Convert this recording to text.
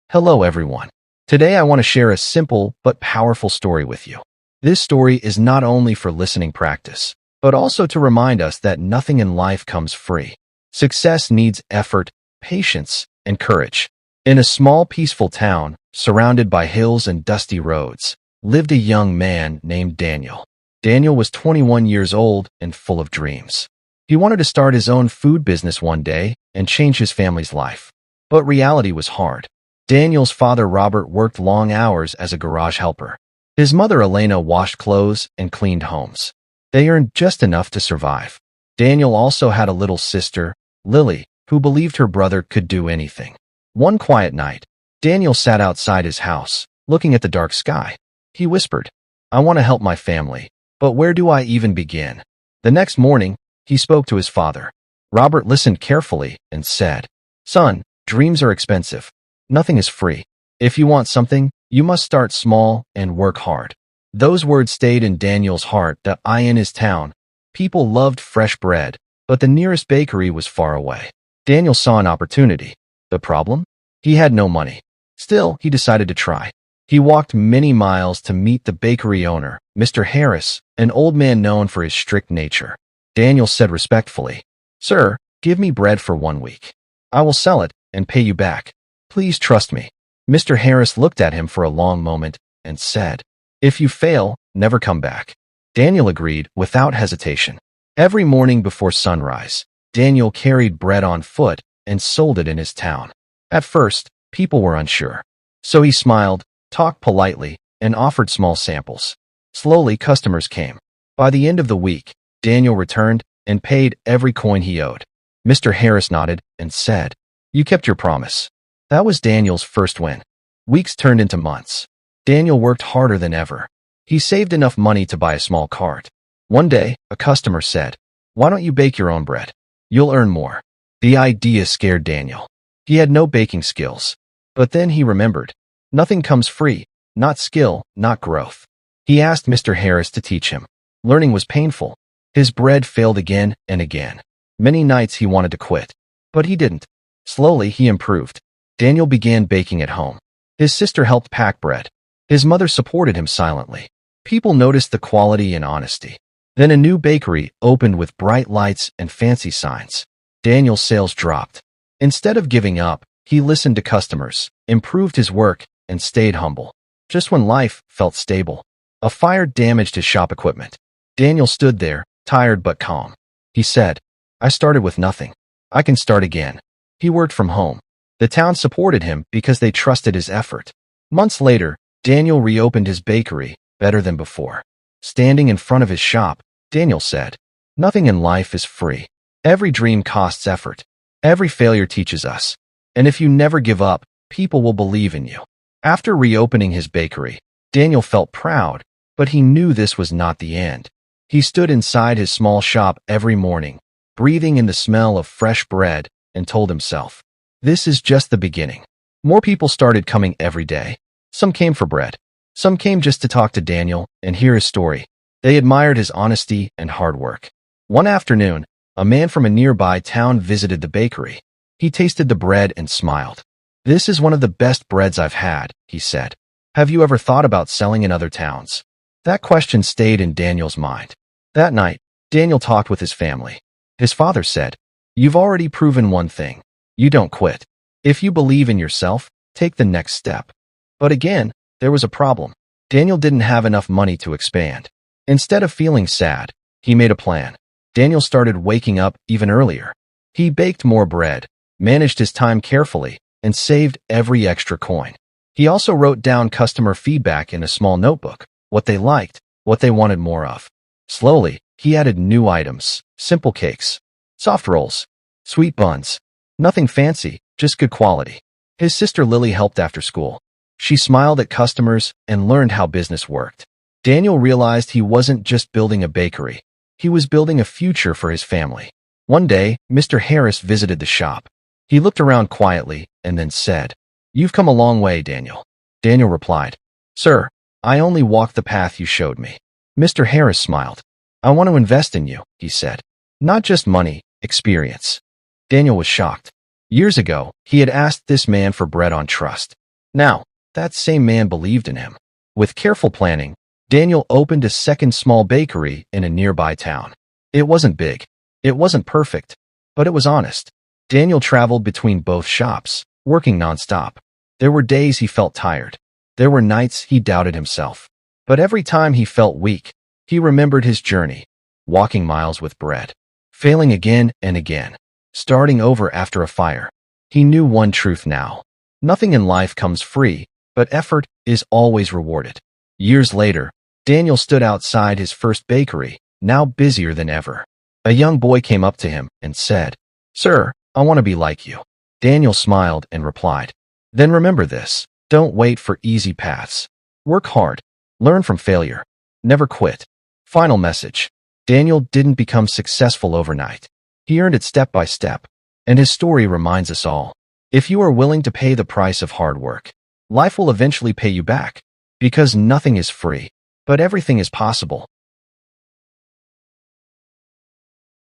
Hello everyone. Today I want to share a simple but powerful story with you. This story is not only for listening practice, but also to remind us that nothing in life comes free. Success needs effort, patience, and courage. In a small peaceful town, surrounded by hills and dusty roads, lived a young man named Daniel. Daniel was 21 years old and full of dreams. He wanted to start his own food business one day and change his family's life. But reality was hard. Daniel's father Robert worked long hours as a garage helper. His mother Elena washed clothes and cleaned homes. They earned just enough to survive. Daniel also had a little sister, Lily, who believed her brother could do anything. One quiet night, Daniel sat outside his house, looking at the dark sky. He whispered, "I want to help my family, but where do I even begin?" The next morning, he spoke to his father. Robert listened carefully and said, "Son, dreams are expensive. Nothing is free. If you want something, you must start small and work hard." Those words stayed in Daniel's heart. In his town, people loved fresh bread, but the nearest bakery was far away. Daniel saw an opportunity. The problem? He had no money. Still, he decided to try. He walked many miles to meet the bakery owner, Mr. Harris, an old man known for his strict nature. Daniel said respectfully, "Sir, give me bread for 1 week. I will sell it and pay you back. Please trust me." Mr. Harris looked at him for a long moment and said, "If you fail, never come back." Daniel agreed without hesitation. Every morning before sunrise, Daniel carried bread on foot and sold it in his town. At first, people were unsure. So he smiled, talked politely, and offered small samples. Slowly, customers came. By the end of the week, Daniel returned and paid every coin he owed. Mr. Harris nodded and said, "You kept your promise." That was Daniel's first win. Weeks turned into months. Daniel worked harder than ever. He saved enough money to buy a small cart. One day, a customer said, "Why don't you bake your own bread? You'll earn more." The idea scared Daniel. He had no baking skills. But then he remembered, nothing comes free, not skill, not growth. He asked Mr. Harris to teach him. Learning was painful. His bread failed again and again. Many nights he wanted to quit. But he didn't. Slowly, he improved. Daniel began baking at home. His sister helped pack bread. His mother supported him silently. People noticed the quality and honesty. Then a new bakery opened with bright lights and fancy signs. Daniel's sales dropped. Instead of giving up, he listened to customers, improved his work, and stayed humble. Just when life felt stable, a fire damaged his shop equipment. Daniel stood there, tired but calm. He said, "I started with nothing. I can start again." He worked from home. The town supported him because they trusted his effort. Months later, Daniel reopened his bakery, better than before. Standing in front of his shop, Daniel said, "Nothing in life is free. Every dream costs effort. Every failure teaches us. And if you never give up, people will believe in you." After reopening his bakery, Daniel felt proud, but he knew this was not the end. He stood inside his small shop every morning, breathing in the smell of fresh bread, and told himself, "This is just the beginning." More people started coming every day. Some came for bread. Some came just to talk to Daniel and hear his story. They admired his honesty and hard work. One afternoon, a man from a nearby town visited the bakery. He tasted the bread and smiled. "This is one of the best breads I've had," he said. "Have you ever thought about selling in other towns?" That question stayed in Daniel's mind. That night, Daniel talked with his family. His father said, "You've already proven one thing. You don't quit. If you believe in yourself, take the next step." But again, there was a problem. Daniel didn't have enough money to expand. Instead of feeling sad, he made a plan. Daniel started waking up even earlier. He baked more bread, managed his time carefully, and saved every extra coin. He also wrote down customer feedback in a small notebook, what they liked, what they wanted more of. Slowly, he added new items, simple cakes, soft rolls, sweet buns. Nothing fancy, just good quality. His sister Lily helped after school. She smiled at customers and learned how business worked. Daniel realized he wasn't just building a bakery. He was building a future for his family. One day, Mr. Harris visited the shop. He looked around quietly and then said, "You've come a long way, Daniel." Daniel replied, "Sir, I only walked the path you showed me." Mr. Harris smiled. "I want to invest in you," he said. "Not just money, experience." Daniel was shocked. Years ago, he had asked this man for bread on trust. Now, that same man believed in him. With careful planning, Daniel opened a second small bakery in a nearby town. It wasn't big. It wasn't perfect, but it was honest. Daniel traveled between both shops, working nonstop. There were days he felt tired. There were nights he doubted himself. But every time he felt weak, he remembered his journey, walking miles with bread, failing again and again, starting over after a fire. He knew one truth now. Nothing in life comes free, but effort is always rewarded. Years later, Daniel stood outside his first bakery, now busier than ever. A young boy came up to him and said, "Sir, I want to be like you." Daniel smiled and replied, "Then remember this. Don't wait for easy paths. Work hard. Learn from failure. Never quit." Final message. Daniel didn't become successful overnight. He earned it step by step. And his story reminds us all. If you are willing to pay the price of hard work, life will eventually pay you back. Because nothing is free, but everything is possible.